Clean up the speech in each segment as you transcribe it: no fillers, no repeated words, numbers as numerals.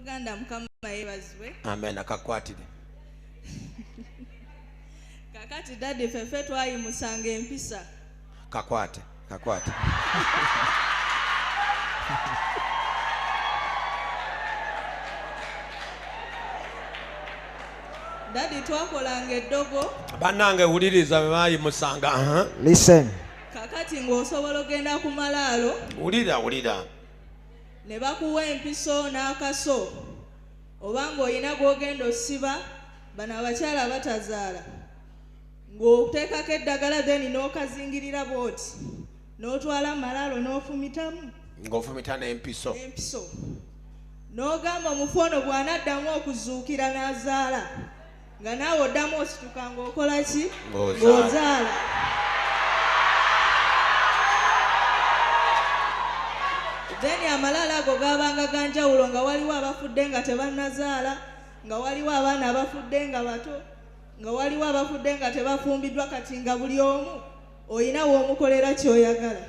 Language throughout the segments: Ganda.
Uganda mukama yebazibwe. Amen. Akakwatire. Kakati daddy fefe twayimusanga empisa. Kakwate. Daddy twakolanga eddogo. Bannange wuliriza bwe bayimusanga. Listen. Kakati ng'osobola ogenda ku malaalo. Wulira. Ne bakuwa empiso n'akaso. Oba ng'olina gw'ogenda osiba bano abakyala batazaala. Ng'oteekako eddagala then n'okazingirira bw'oti. N'otwala malaalo n'ofumitamu. Ng'ofumita n'empiso. N'ogamba omufu ono bw'anaddamu okuzuukira n'azaala. Nga naawe oddamu osituka ng'okola ki? Ng'ozaala. Then amalaalo ago gaabanga ganjawulo nga waliwo abafudde nga tebannazaala, nga waliwo abaana abafudde nga bato, nga waliwo abafudde nga tebafumbiddwa, kati nga buli omu olina w'omukolera ky'oyagala.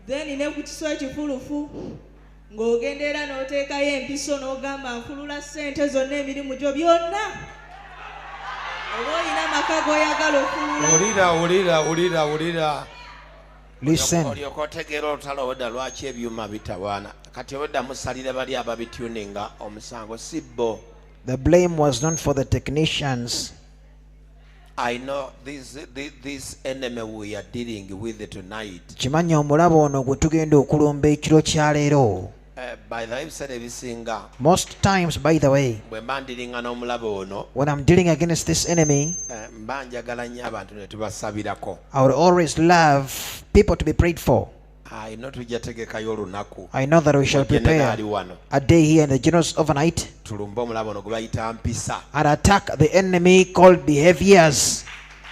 Then ne ku kiso ekifulufu ng'ogenda era n'oteekayo empiso n'ogamba nfulula ssente zonna emirimu gyo byonna. Oba olina maka g'oyagala ofulula. Wulira. Listen. Olyokotegeera olutalo wedda lwaki ebyuma bitawaana. Kati wedda musalire bali ababituninga omusango sibbo. The blame was not for the technicians. I know this enemy we are dealing with tonight. Kimanya omulabo ono gwe tugenda okulumba ekiro kya leero. By the way, ebisinga. Most times, by the way, Bwe mbandiringa n'omulabo ono. when I'm dealing against this enemy, Mba njagala nnyo abantu ne tubasabirako. I would always love people to be prayed for. I know tujja tegekayo olunaku. I know that we shall prepare a day here in the generous overnight Tulumba omulabo ono gwe bayita mpisa. and attack the enemy called behaviors.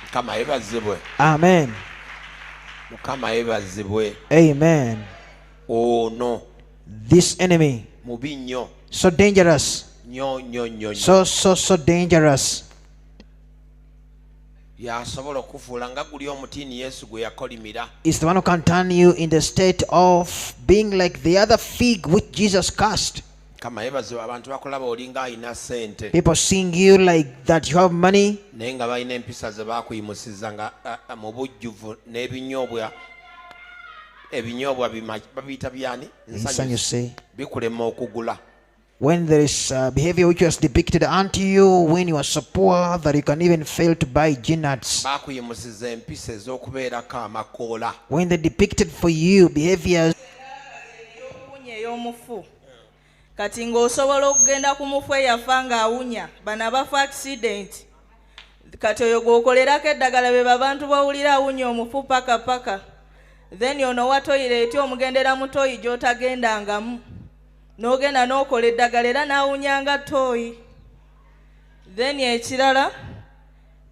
Mukama yeebazibwe. Amen. Mukama yeebazibwe. Amen. Ono This enemy, mubi nnyo. so dangerous, Nnyo. so dangerous. Yasobola okufuula nga guli omutiini Yesu gwe yakolimira. Is the one who can turn you in the state of being like the other fig which Jesus cast. Mukama yeebazibwe. Abantu bakulaba olinga alina ssente. People seeing you like that you have money, Naye nga balina empisa ze baakuyimusiza nga mu bujjuvu n'ebinyoobwa babiyita byani? Nsanyuse. Bikulema okugula. When there is behavior which was depicted unto you when you are so poor that you can even fail to buy gin-nuts. Baakuyimusiza empisa ez'okubeerako amakoola. When they depicted for you behaviors ey'omufu. Kati ng'osobola okugenda ku mufu eyafa ng'awunya bano abafa accident. Kati oyo gw'okolerako eddagala be babantu bawulira awunya omufu paka. Then ono wa toilet omugendera mu toyi gy'otagendangamu. N'ogenda n'okola eddagala era n'awunyanga toyi. Then ekirala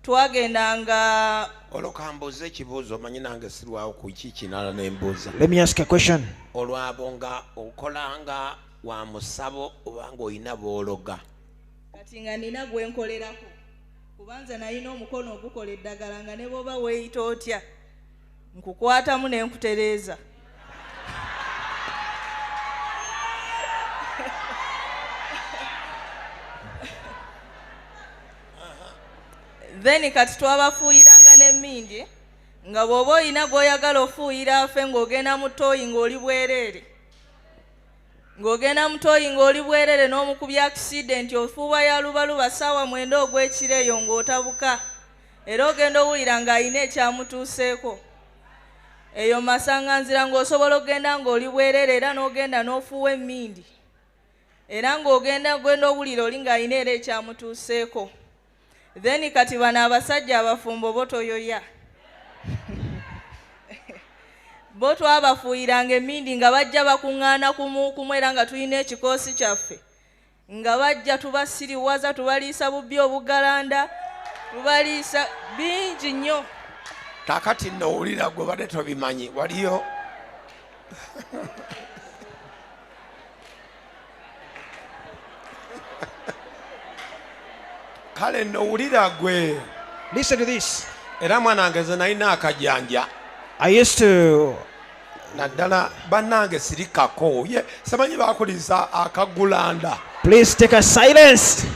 twagendanga. Olokambuuza ekibuuzo omanyi nange sirwawo ku kinala n'embuuza. Let me ask a question. Olwabo nga okolanga wa musabo oba ng'olina bw'ologa. Kati nga nina gwe nkolerako. Kubanza nalina omukono ogukola eddagala nga ne bw'oba weeyita otya. Nkukwatamu ne nkutereeza. Then kati twabafuuyiranga n'emmindi nga bw'oba olina gw'oyagala ofuuyira afe ng'ogenda mu ttooyi ng'oli bwereere. Ng'ogenda mu ttooyi ng'oli bwereere n'omukubya accident ofuuwa ya lubaluba ssaawa 9 ogw'ekiro eyo ng'otabuka. Era ogenda owulira ng'alina ekyamutuuseeko. Eyo masanganzira ng'osobola okgenda ng'oli bwereere era n'ogenda n'ofuuwa emmindi. Era ng'ogenda owulira oli ng'alina era ekyamutuuseeko. Then kati bano abasajja abafumbo bo toyoya. Bo twabafuuyiranga emmindi nga bajja bakuŋŋaana kumu era nga tulina ekikoosi kyaffe. Nga bajja tubasiriwaza tubaliisa bubbi obugalanda. Tubaliisa bingi nnyo. Kakati n'owulira gwe badde tobimanyi waliyo. Kale n'owulira gwe. Listen to this. Era mwanange nze nalina akajanja. I used to naddala bannange sirikako ye samanyi bakulisa akagulanda. Please take a silence.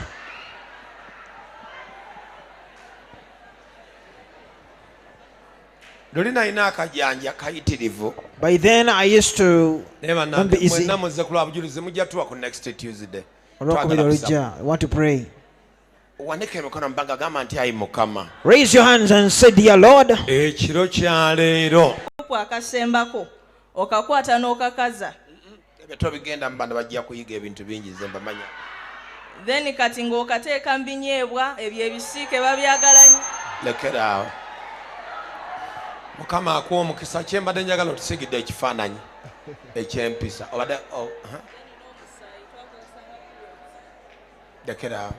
Lolina ina akajanja kayitirivu. By then I used to Don't be easy. Mwenna muze kulwa bujulizi mujja tuwa ku next Tuesday. I want to pray. Wanike emikono mbanga gamba nti ayi Mukama. Raise your hands and say, dear Lord. Ekiro kya leero. Akasembako okakwata n'okakaza. Ebyo bigenda mu bana bajja kuyiga ebintu bingi nze mbamanya. Then kati ng'okateeka mu binyeebwa ebyo ebisiike babyagala nnyo. Lekeraawo. Mukama akuwa omukisa kyembadde njagala otusigidde ekifaananyi ekyempisa. Obadde lekeraawo.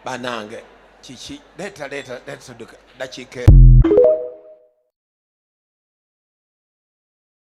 Banange kiki leeta dakiika